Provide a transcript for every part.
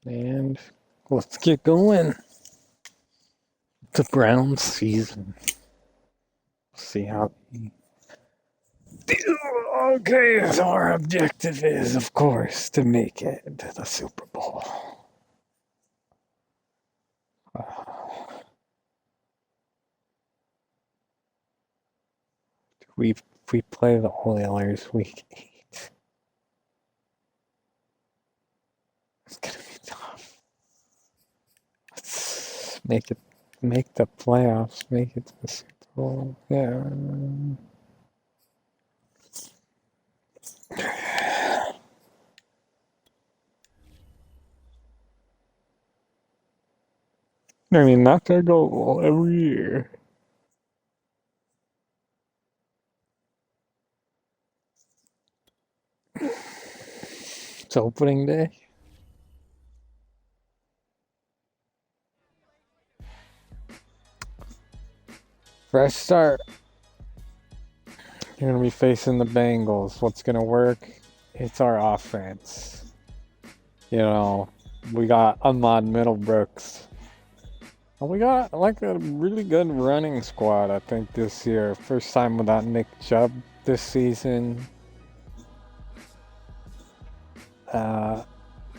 And let's get going. The Browns season. See how they do. Okay, so our objective is, of course, to make it to the Super Bowl. We play the Oilers week 8. It's gonna be tough. Let's make the playoffs, make it to the Super Bowl. Yeah. I mean, that's our goal every year. It's opening day. Fresh start. You're going to be facing the Bengals. What's going to work? It's our offense. You know, we got Ahmad Middlebrooks. We got like a really good running squad, I think, this year. First time without Nick Chubb this season.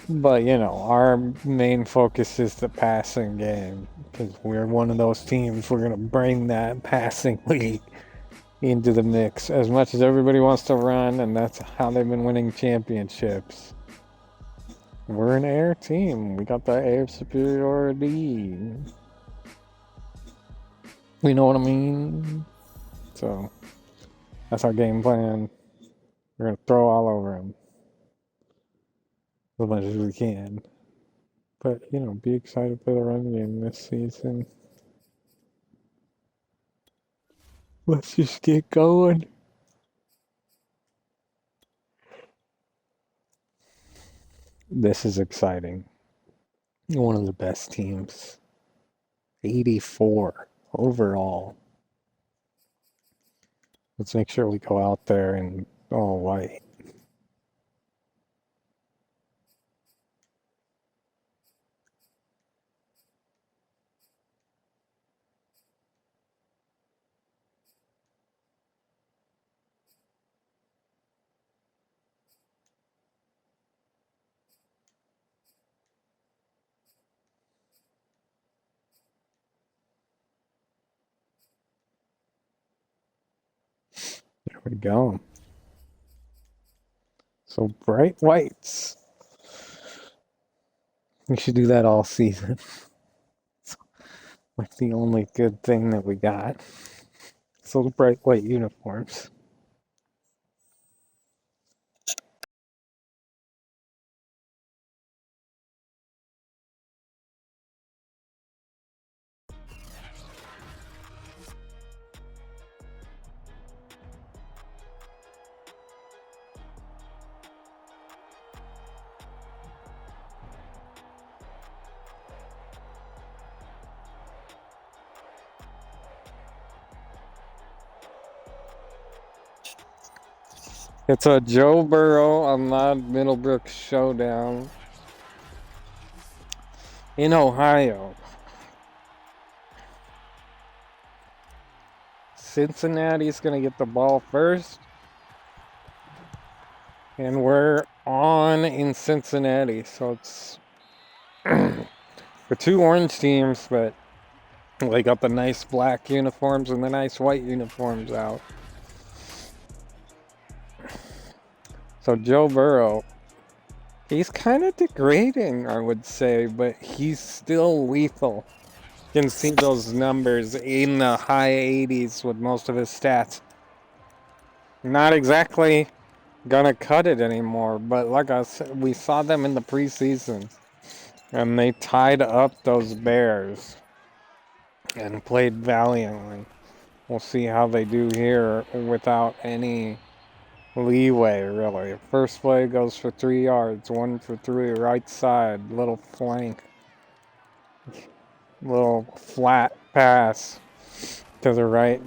But, you know, our main focus is the passing game. Because we're one of those teams, we're going to bring that passing league into the mix. As much as everybody wants to run, and that's how they've been winning championships. We're an air team. We got the air superiority. You know what I mean? So, that's our game plan. We're going to throw all over them. As much as we can. But, you know, be excited for the run game this season. Let's just get going. This is exciting. One of the best teams. 84 overall. Let's make sure we go out there in all white. There we go. So bright whites. We should do that all season. It's like the only good thing that we got. So the bright white uniforms. It's a Joe Burrow, Ahmad Middlebrooks showdown in Ohio. Cincinnati's going to get the ball first. And we're on in Cincinnati. So it's for two orange teams, but they got the nice black uniforms and the nice white uniforms out. So Joe Burrow, he's kind of degrading, I would say, but he's still lethal. You can see those numbers in the high 80s with most of his stats. Not exactly gonna cut it anymore, but like I said, we saw them in the preseason, and they tied up those Bears and played valiantly. We'll see how they do here without any leeway, really. First play goes for 3 yards, 1 for 3, right side, little flank, little flat pass to the right.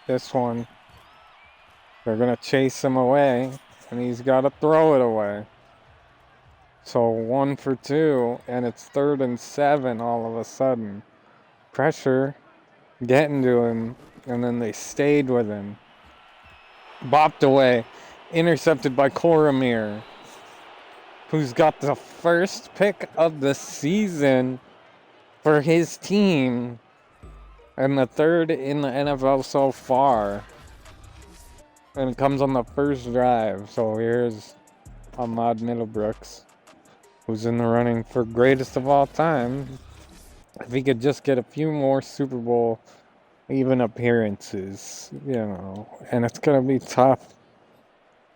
This one, they're going to chase him away, and he's got to throw it away. So 1 for 2, and it's 3rd and 7 all of a sudden. Pressure getting to him, and then they stayed with him. Bopped away, intercepted by Coromir, who's got the first pick of the season for his team, and the 3rd in the NFL so far. And it comes on the first drive. So here's Ahmad Middlebrooks, who's in the running for greatest of all time. If he could just get a few more Super Bowl even appearances, and it's going to be tough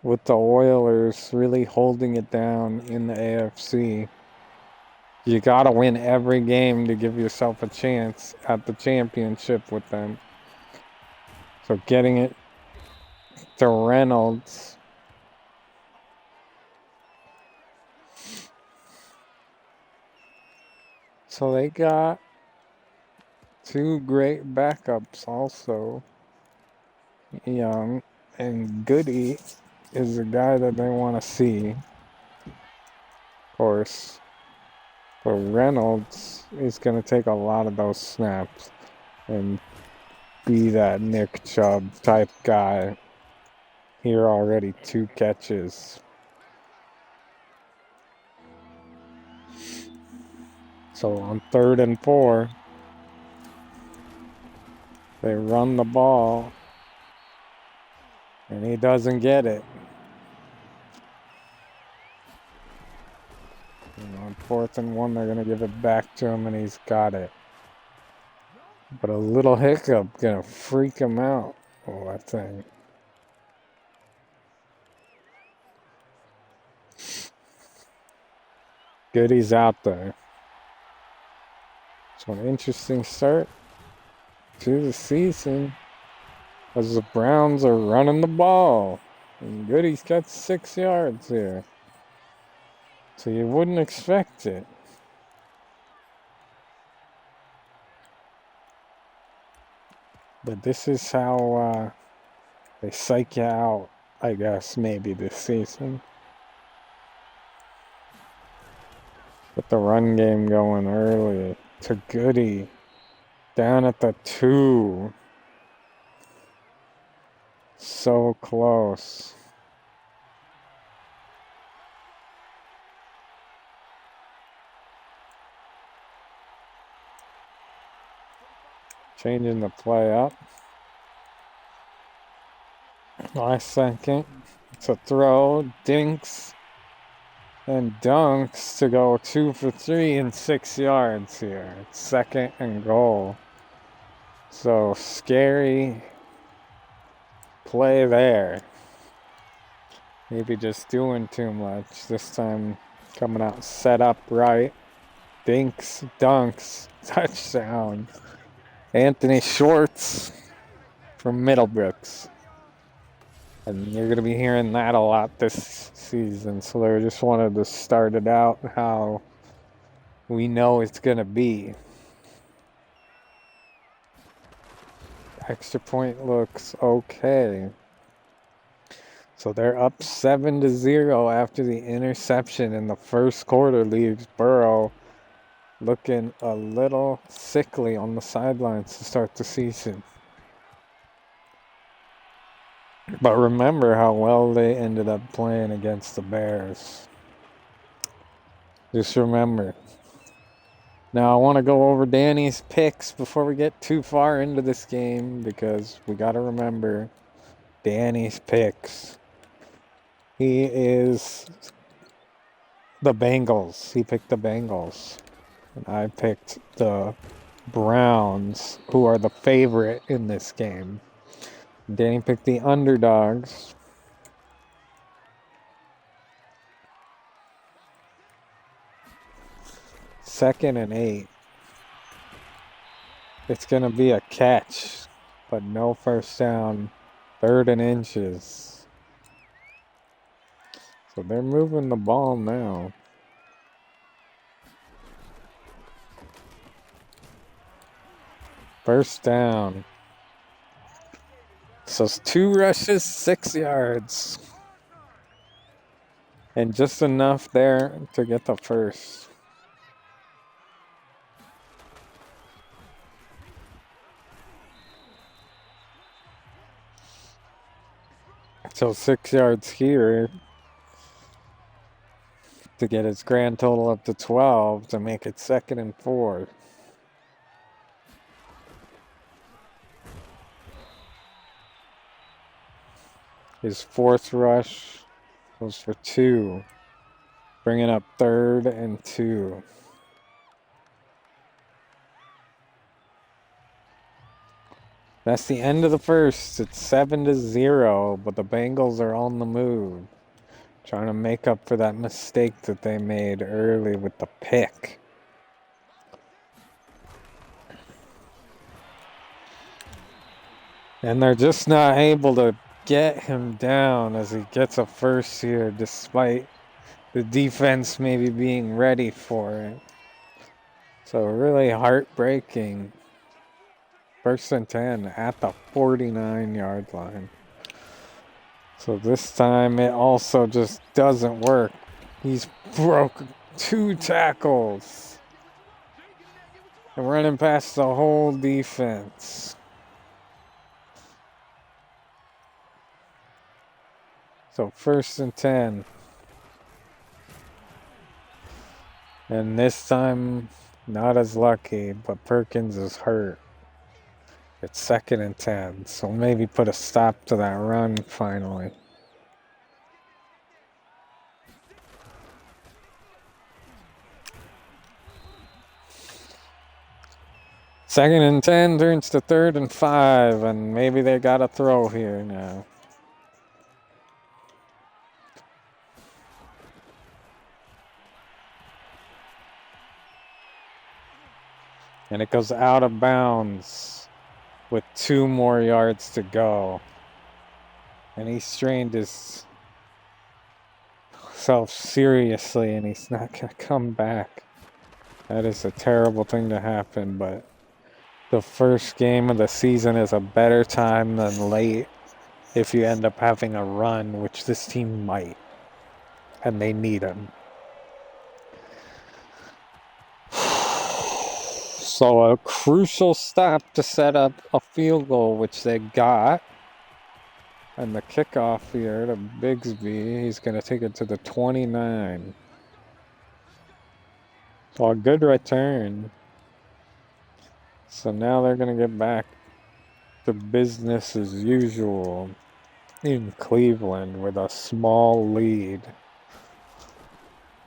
with the Oilers really holding it down in the AFC. You got to win every game to give yourself a chance at the championship with them. So getting it to Reynolds. So they got 2 great backups also. Young and Goody is the guy that they want to see. Of course, but Reynolds is going to take a lot of those snaps and be that Nick Chubb type guy. Here already 2 catches. So on 3rd and 4, they run the ball, and he doesn't get it. On 4th and 1, they're going to give it back to him, and he's got it. But a little hiccup going to freak him out. Oh, that thing. Goody's out there. So an interesting start to the season as the Browns are running the ball. And Goody's got 6 yards here. So you wouldn't expect it. But this is how they psych you out, I guess, maybe this season. Get the run game going early to Goody. Down at the 2. So close. Changing the play up. Last second. It's a throw. Dinks and dunks to go 2 for 3 and 6 yards here. It's 2nd and goal. So scary play there. Maybe just doing too much. This time coming out set up right. Dinks, dunks, touchdown. Anthony Schwartz from Middlebrooks. And you're going to be hearing that a lot this season. So they just wanted to start it out how we know it's going to be. Extra point looks okay. So they're up 7-0 after the interception in the first quarter leaves Burrow looking a little sickly on the sidelines to start the season. But remember how well they ended up playing against the Bears. Just remember. Now I want to go over Danny's picks before we get too far into this game because we got to remember Danny's picks. He is the Bengals. He picked the Bengals. And I picked the Browns, who are the favorite in this game. Danny picked the underdogs. Second and 8. It's going to be a catch, but no first down. 3rd and inches. So they're moving the ball now. First down. So it's 2 rushes, 6 yards. And just enough there to get the first. So 6 yards here to get his grand total up to 12 to make it 2nd and 4. His 4th rush goes for 2, bringing up 3rd and 2. That's the end of the first. It's 7-0, but the Bengals are on the move, trying to make up for that mistake that they made early with the pick. And they're just not able to get him down as he gets a first here, despite the defense maybe being ready for it. So really heartbreaking. 1st and 10 at the 49-yard line. So this time it also just doesn't work. He's broke 2 tackles and running past the whole defense. So 1st and 10. And this time, not as lucky, but Perkins is hurt. It's 2nd and 10, so maybe put a stop to that run finally. Second and 10 turns to 3rd and 5, and maybe they got a throw here now. And it goes out of bounds with 2 more yards to go. And he strained his self seriously, and he's not going to come back. That is a terrible thing to happen, but the first game of the season is a better time than late if you end up having a run, which this team might. And they need him. So a crucial stop to set up a field goal, which they got. And the kickoff here to Bigsby, he's going to take it to the 29. So a good return. So now they're going to get back to business as usual in Cleveland with a small lead.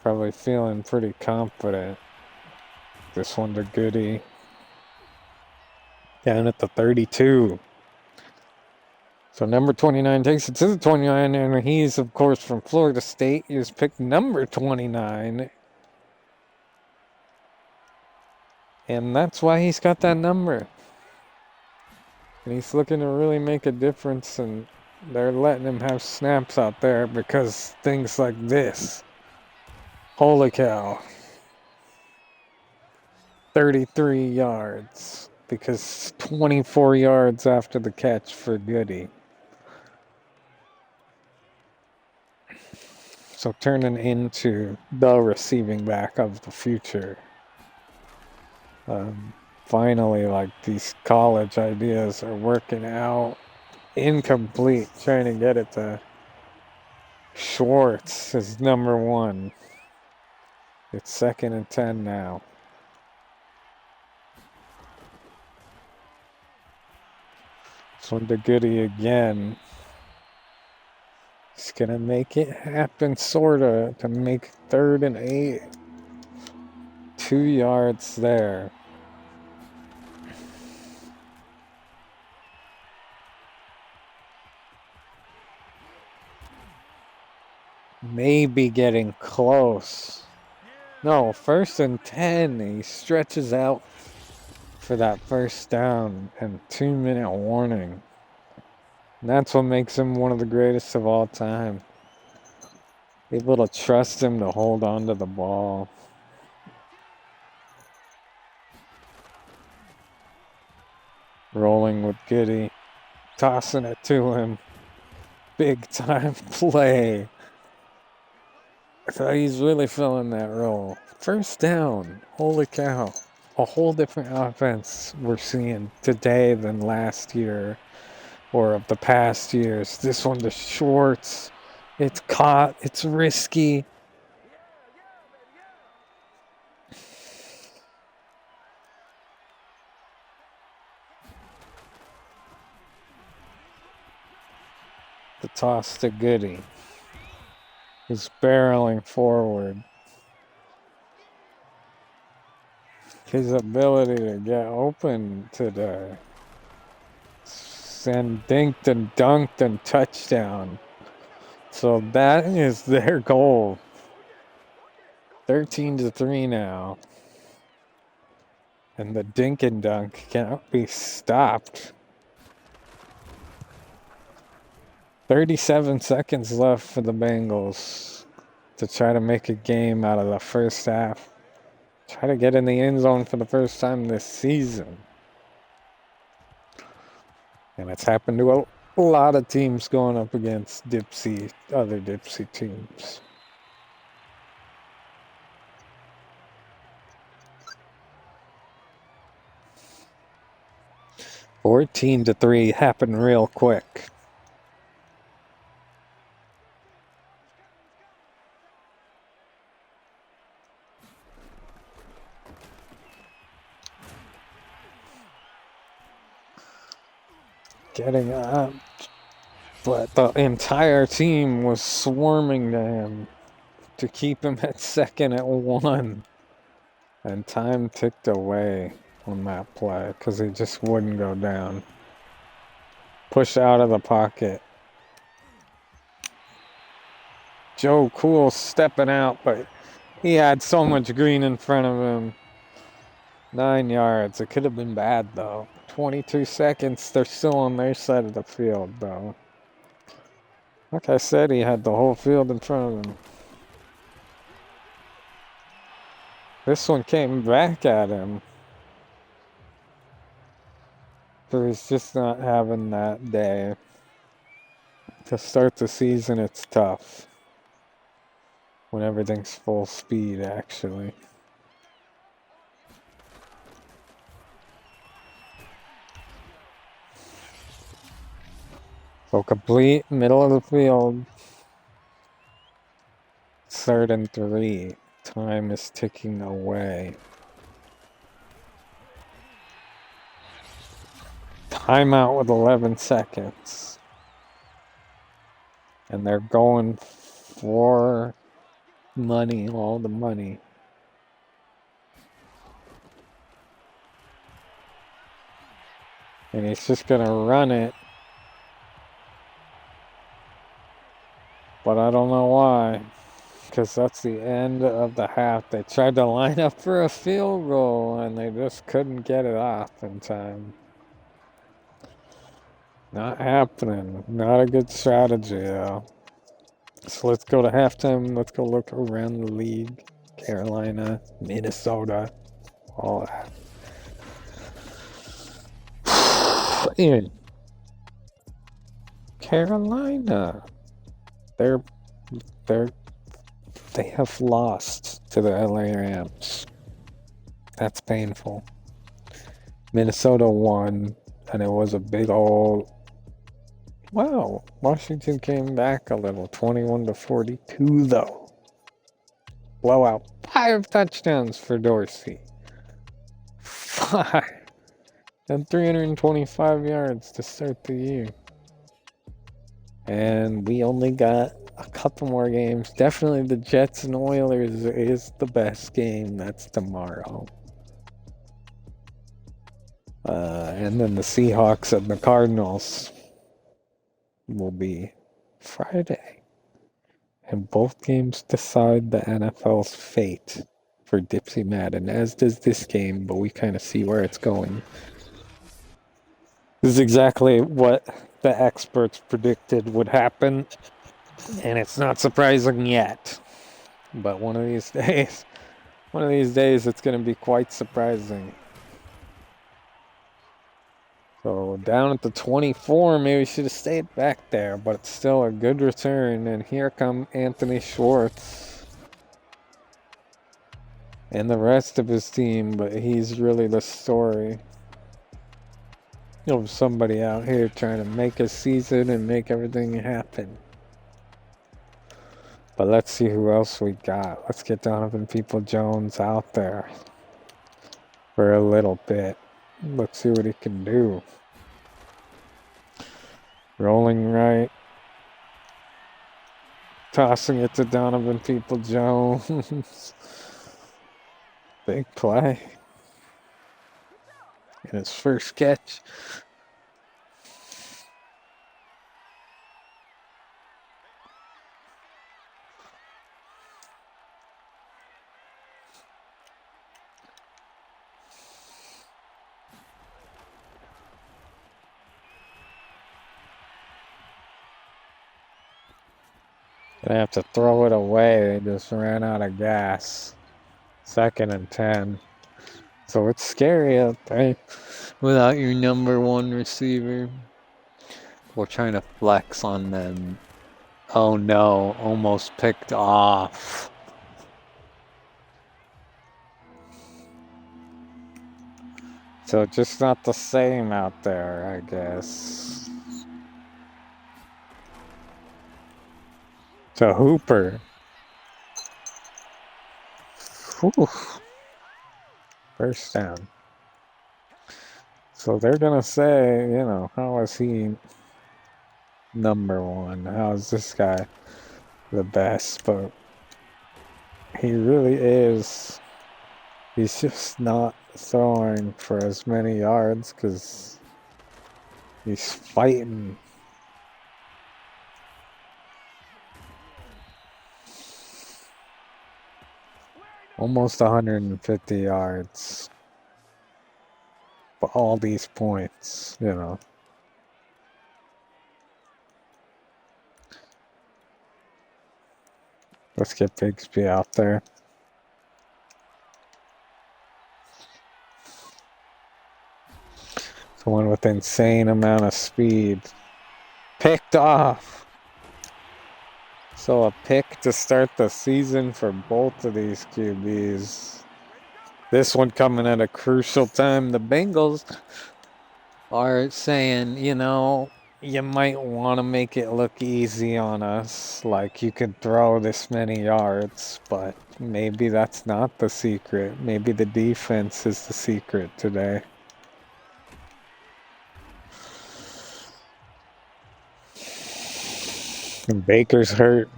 Probably feeling pretty confident. This one to Goody. Down at the 32. So number 29 takes it to the 29, and he's, of course, from Florida State. He was picked number 29. And that's why he's got that number. And he's looking to really make a difference, and they're letting him have snaps out there because things like this. Holy cow. 33 yards, because 24 yards after the catch for Goody. So turning into the receiving back of the future. Finally, like, these college ideas are working out. Incomplete, trying to get it to Schwartz is number 1. It's 2nd and 10 now. This one to Goody again. He's going to make it happen, sort of, to make 3rd and 8. 2 yards there. Maybe getting close. No, 1st and 10. He stretches out for that first down and 2-minute warning. And that's what makes him one of the greatest of all time. Able to trust him to hold on to the ball. Rolling with Goody. Tossing it to him. Big time play. So he's really filling that role. First down. Holy cow. A whole different offense we're seeing today than last year or of the past years. This one to shorts. It's caught. It's risky. The toss to Goody. He's barreling forward. His ability to get open today. And dinked and dunked and touchdown. So that is their goal. 13-3 now. And the dink and dunk cannot be stopped. 37 seconds left for the Bengals to try to make a game out of the first half. Try to get in the end zone for the first time this season. And it's happened to a lot of teams going up against Dipsey, other Dipsey teams. Fourteen to 3 happened real quick. Getting up, but the entire team was swarming to him to keep him at second at 1. And time ticked away on that play because he just wouldn't go down. Push out of the pocket. Joe Cool stepping out, but he had so much green in front of him. 9 yards. It could have been bad, though. 22 seconds. They're still on their side of the field, though. Like I said, he had the whole field in front of him. This one came back at him. So he's just not having that day. To start the season, it's tough. When everything's full speed, actually. So complete, middle of the field. 3rd and 3. Time is ticking away. Timeout with 11 seconds. And they're going for money, all the money. And he's just going to run it. But I don't know why. Because that's the end of the half. They tried to line up for a field goal and they just couldn't get it off in time. Not happening. Not a good strategy, though. So let's go to halftime. Let's go look around the league. Carolina, Minnesota, all that. In Carolina, they have lost to the LA Rams. That's painful. Minnesota won, and it was a big old... Wow, Washington came back a little. 21-42, though. Blowout. 5 touchdowns for Dorsey. 5. And 325 yards to start the year. And we only got a couple more games. Definitely the Jets and Oilers is the best game. That's tomorrow. And then the Seahawks and the Cardinals will be Friday. And both games decide the NFL's fate for Dipsey Madden, as does this game, but we kind of see where it's going. This is exactly what the experts predicted would happen, and it's not surprising yet. But one of these days, it's going to be quite surprising. So down at the 24, maybe we should have stayed back there, but it's still a good return. And here come Anthony Schwartz. and the rest of his team, but he's really the story. You know, somebody out here trying to make a season and make everything happen. But let's see who else we got. Let's get Donovan Peoples-Jones out there for a little bit. Let's see what he can do. Rolling right. Tossing it to Donovan Peoples-Jones. Big play. And his first catch. Gonna have to throw it away. They just ran out of gas. 2nd and 10. So it's scary out there without your number one receiver. We're trying to flex on them. Oh no, almost picked off. So just not the same out there, I guess. To Hooper. Whew. First down. So they're going to say, you know, how is he number one? How is this guy the best? But he really is. He's just not throwing for as many yards because he's fighting. Almost 150 yards. But all these points, you know. Let's get Bigsby out there. Someone with insane amount of speed. Picked off. So a pick to start the season for both of these QBs. This one coming at a crucial time. The Bengals are saying, you know, you might want to make it look easy on us. Like you could throw this many yards, but maybe that's not the secret. Maybe the defense is the secret today. And Baker's hurt.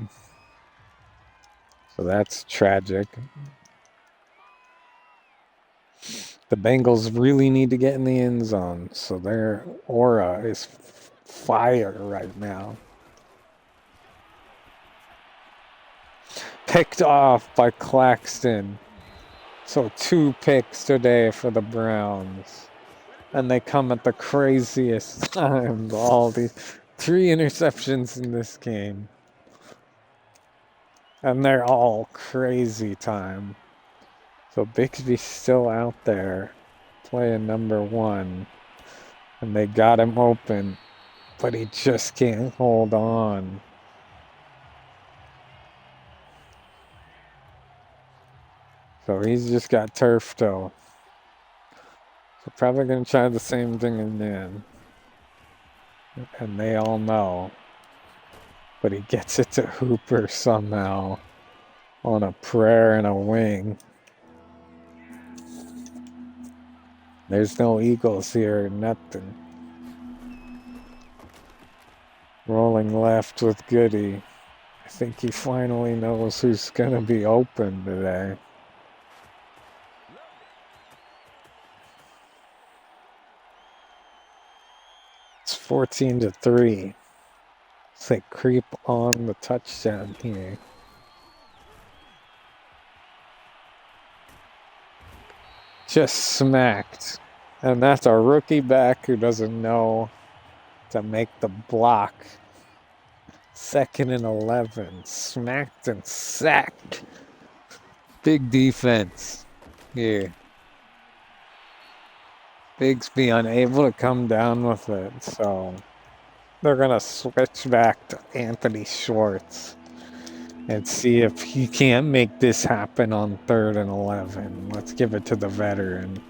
So that's tragic. The Bengals really need to get in the end zone. So their aura is fire right now. Picked off by Claxton. So 2 picks today for the Browns. And they come at the craziest time. All these 3 interceptions in this game. And they're all crazy time. So Bixby's still out there playing number 1. And they got him open. But he just can't hold on. So he's just got turf toe. So probably going to try the same thing again. And they all know. But he gets it to Hooper somehow. On a prayer and a wing. There's no Eagles here, nothing. Rolling left with Goody. I think he finally knows who's going to be open today. It's 14-3. It's like creep on the touchdown here. Just smacked. And that's a rookie back who doesn't know to make the block. 2nd and 11. Smacked and sacked. Big defense here. Bigsby unable to come down with it, so they're going to switch back to Anthony Schwartz. and see if he can't make this happen on 3rd and 11. Let's give it to the veteran.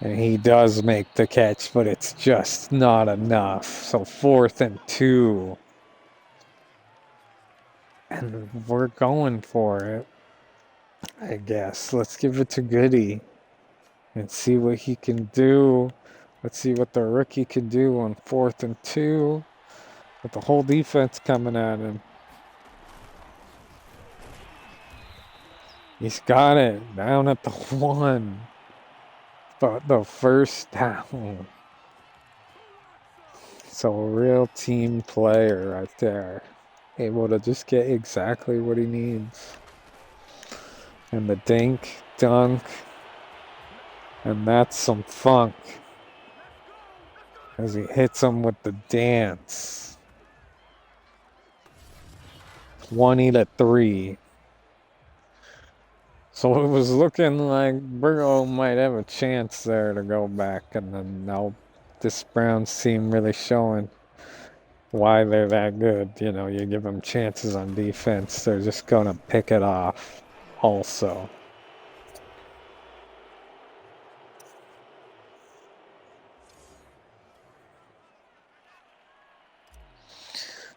And he does make the catch, but it's just not enough. So 4th and 2. And we're going for it, I guess. Let's give it to Goody and see what he can do. Let's see what the rookie can do on 4th and 2 with the whole defense coming at him. He's got it down at the 1. But the first down. So a real team player right there. Able to just get exactly what he needs. And the dink, dunk. And that's some funk. As he hits him with the dance. 20-3. So it was looking like Burrow might have a chance there to go back, and then now this Browns team really showing why they're that good. You know, you give them chances on defense, they're just gonna pick it off also.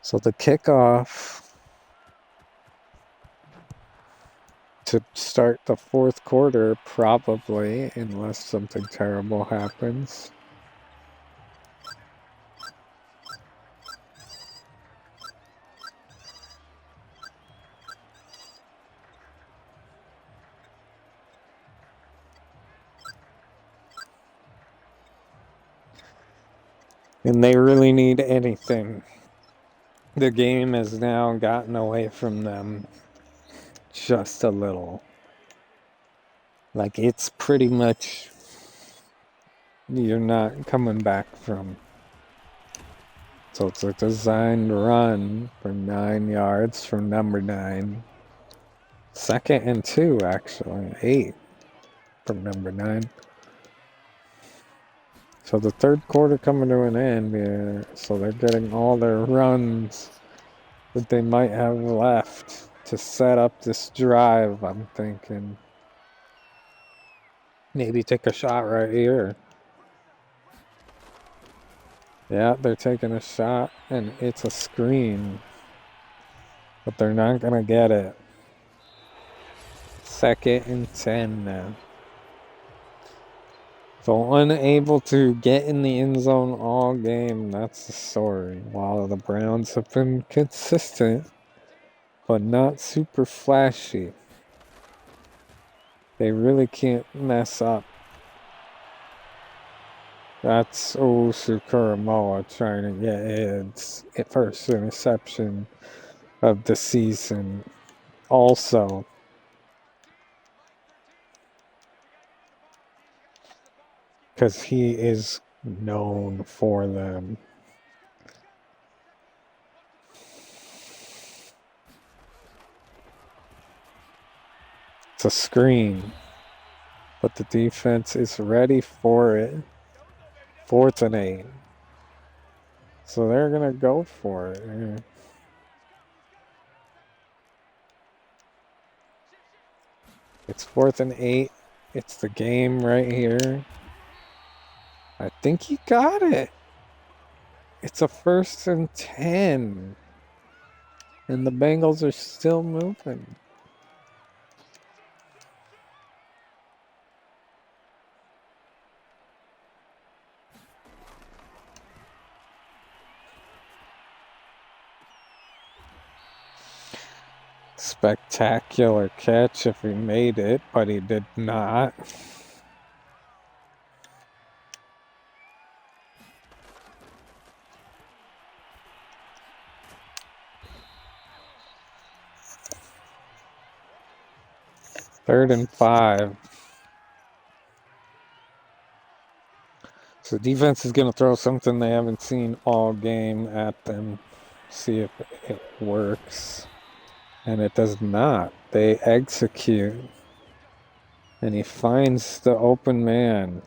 So the kickoff to start the 4th quarter, probably, unless something terrible happens. And they really need anything. The game has now gotten away from them just a little. Like, it's pretty much you're not coming back from. So it's a designed run for 9 yards from number 9. 2nd and 2, actually. 8 from number 9. So the 3rd quarter coming to an end here. So they're getting all their runs that they might have left to set up this drive, I'm thinking. Maybe take a shot right here. Yeah, they're taking a shot, and it's a screen. But they're not going to get it. 2nd and 10 now. So unable to get in the end zone all game, that's the story. While the Browns have been consistent, but not super flashy. They really can't mess up. That's Kuramoa trying to get his first interception of the season. Also, because he is known for them. It's a screen, but the defense is ready for it. 4th and 8. So they're going to go for it. Yeah. It's 4th and 8. It's the game right here. I think he got it. It's a 1st and 10. And the Bengals are still moving. Spectacular catch if he made it, but he did not. Third and 5. So defense is going to throw something they haven't seen all game at them. See if it works. And it does not. They execute. And he finds the open man.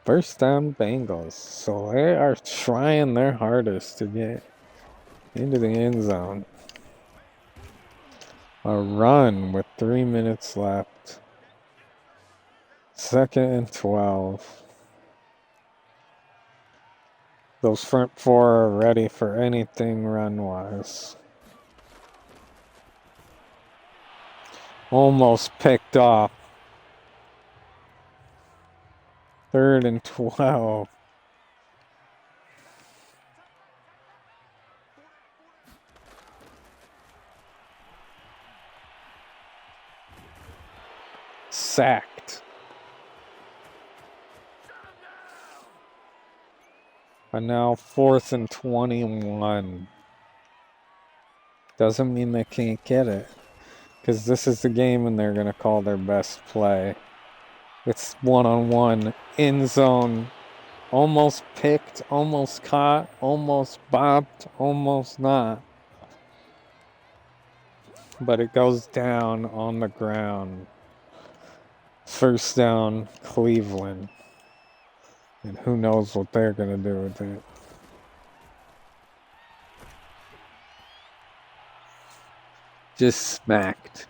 First down Bengals. So they are trying their hardest to get into the end zone. A run with 3 minutes left. 2nd and 12. Those front four are ready for anything run-wise. Almost picked off. 3rd and 12. Sacked. And now 4th and 21. Doesn't mean they can't get it. Because this is the game and they're going to call their best play. It's one-on-one, end zone. Almost picked, almost caught, almost bopped, almost not. But it goes down on the ground. 1st down, Cleveland. And who knows what they're going to do with it. Just smacked.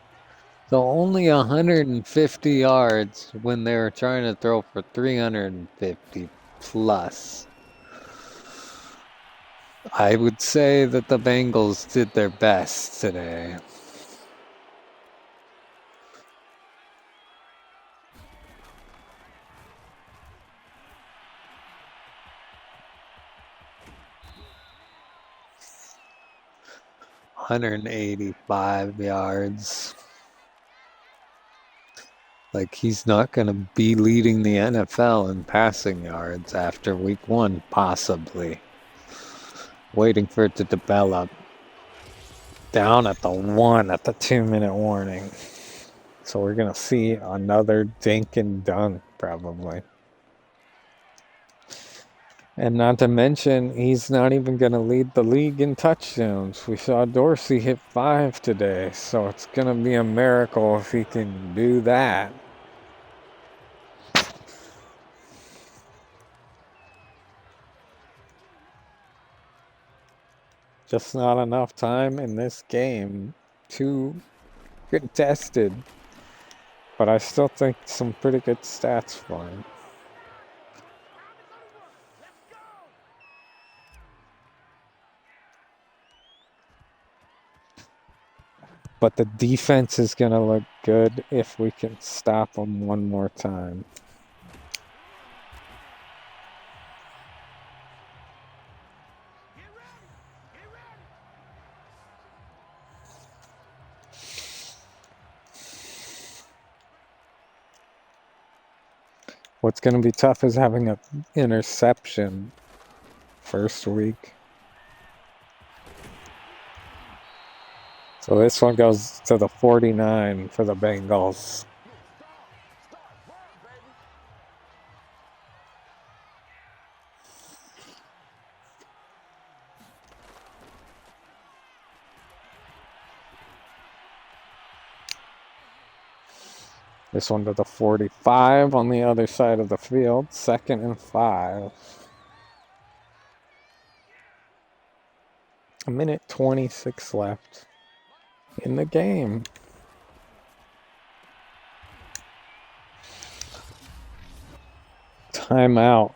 So only 150 yards when they were trying to throw for 350 plus. I would say that the Bengals did their best today. $185 yards. Like, he's not going to be leading the NFL in passing yards after week 1, possibly. Waiting for it to develop. Down at the 1 at the 2-minute warning. So we're going to see another dink and dunk, probably. And not to mention, he's not even going to lead the league in touchdowns. We saw Dorsey hit 5 today, so it's going to be a miracle if he can do that. Just not enough time in this game to get tested. But I still think some pretty good stats for him. But the defense is going to look good if we can stop them one more time. What's going to be tough is having an interception first week. So this one goes to the 49 for the Bengals. This one to the 45 on the other side of the field. 2nd and 5. 1:26 left in the game. Timeout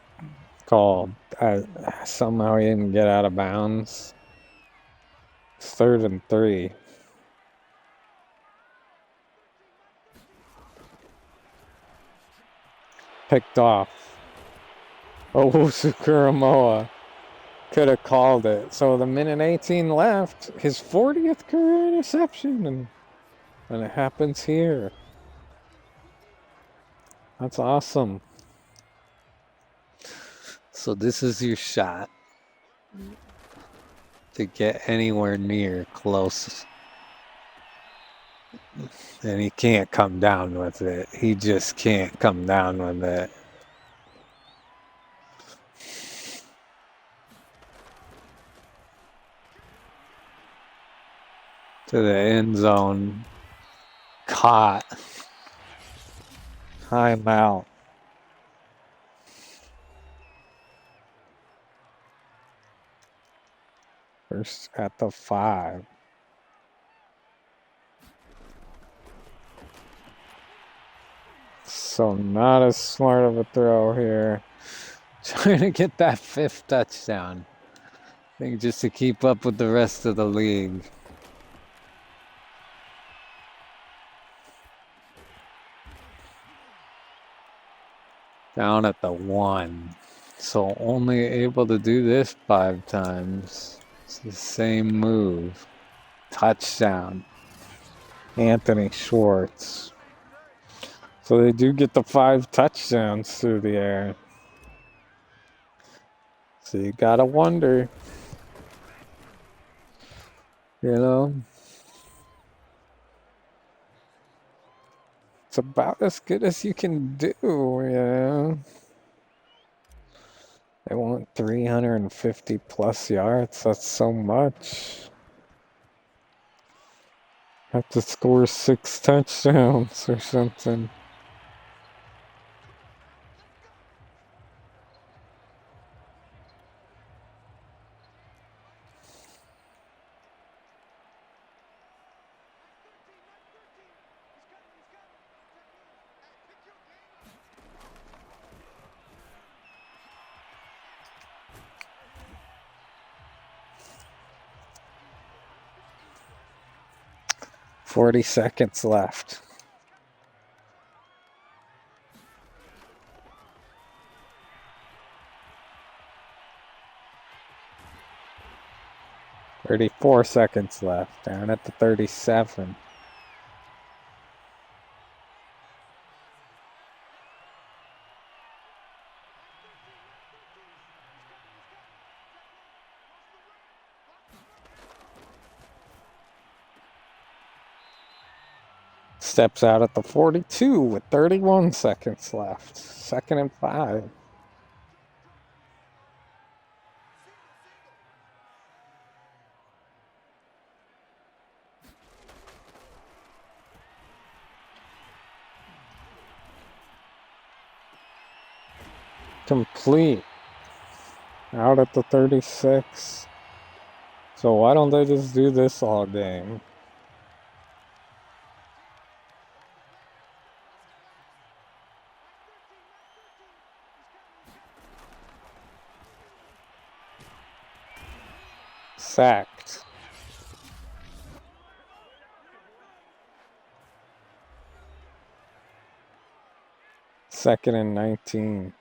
called. Somehow he didn't get out of bounds. 3rd and 3. Picked off. Oh, Sukuramoa could have called it. So the 1:18 left, his 40th career interception, and it happens here. That's awesome. So this is your shot to get anywhere near close. And he can't come down with it. He just can't come down with it. To the end zone. Caught. Timeout. First at the 5. So not as smart of a throw here. Trying to get that 5th touchdown. I think just to keep up with the rest of the league. Down at the 1. So only able to do this 5 times. It's the same move. Touchdown. Anthony Schwartz. So they do get the 5 touchdowns through the air. So you gotta wonder. You know? It's about as good as you can do, you know? They want 350 plus yards. That's so much. Have to score 6 touchdowns or something. $40 seconds left. $34 seconds left. Down at the 37. Steps out at the 42 with 31 seconds left. 2nd and 5. Complete. Out at the 36. So why don't they just do this all game? Sacked. Second and 19.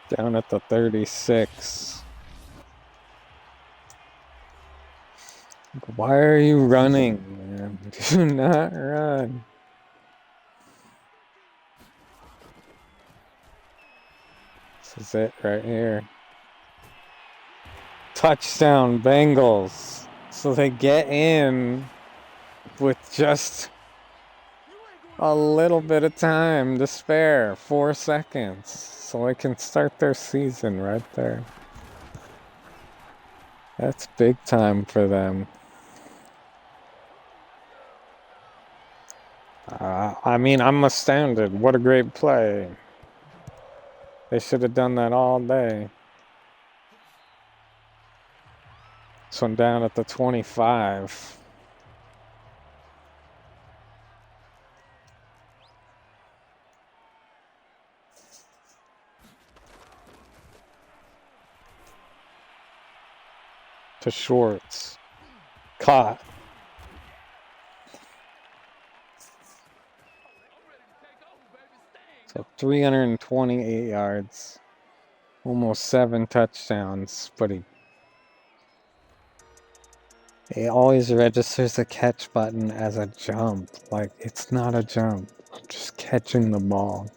Down at the 36. Why are you running, man? Do not run. This is it right here. Touchdown, Bengals. So they get in with just a little bit of time to spare. 4 seconds. So they can start their season right there. That's big time for them. I mean, I'm astounded. What a great play. They should have done that all day. So I'm down at the 25. To Schwartz. Caught. So 328 yards. Almost 7 touchdowns, but he always registers the catch button as a jump. Like, it's not a jump. I'm just catching the ball.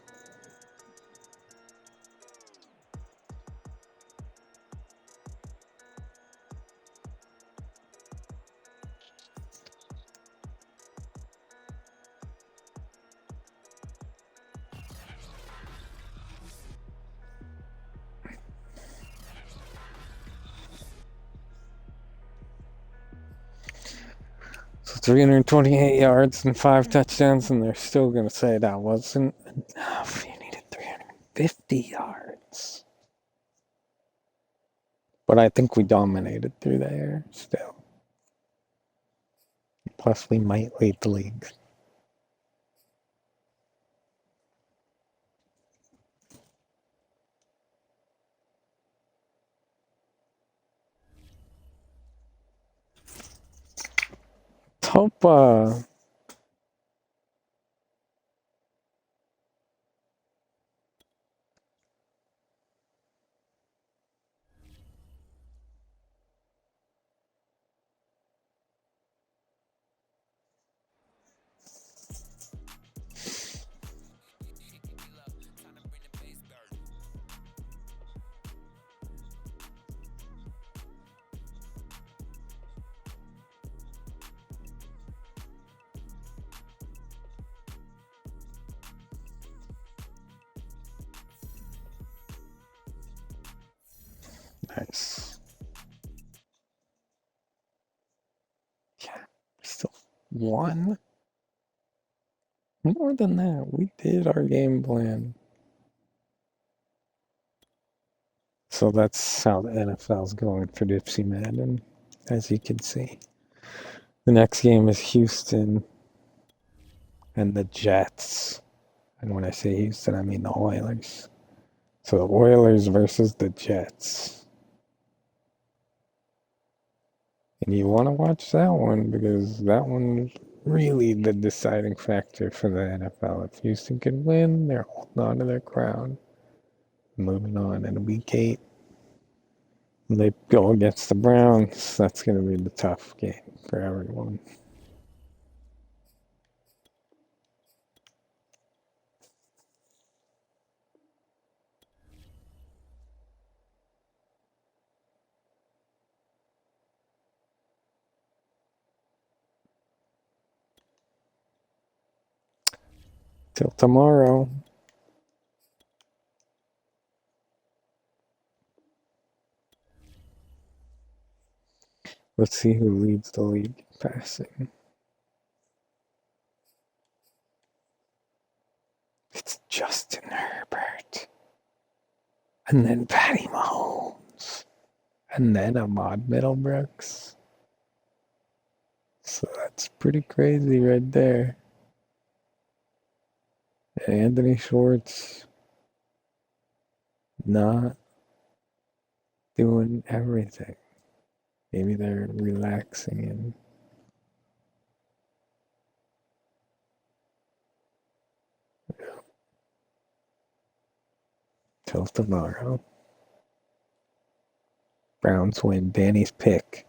328 yards and 5 touchdowns, and they're still going to say that wasn't enough. You needed 350 yards. But I think we dominated through the air still. Plus, we might lead the league. Hope, nice. Yeah, still won. More than that, we did our game plan. So that's how the NFL's going for Dipsey Madden, as you can see. The next game is Houston and the Jets. And when I say Houston, I mean the Oilers. So the Oilers versus the Jets. And you want to watch that one because that one's really the deciding factor for the NFL. If Houston can win, they're holding on to their crown. Moving on in week 8. When they go against the Browns, that's going to be the tough game for everyone. Till tomorrow. Let's see who leads the league in passing. It's Justin Herbert. And then Patty Mahomes. And then Ahmad Middlebrooks. So that's pretty crazy right there. Anthony Schwartz not doing everything. Maybe they're relaxing and till tomorrow. Browns win. Danny's pick.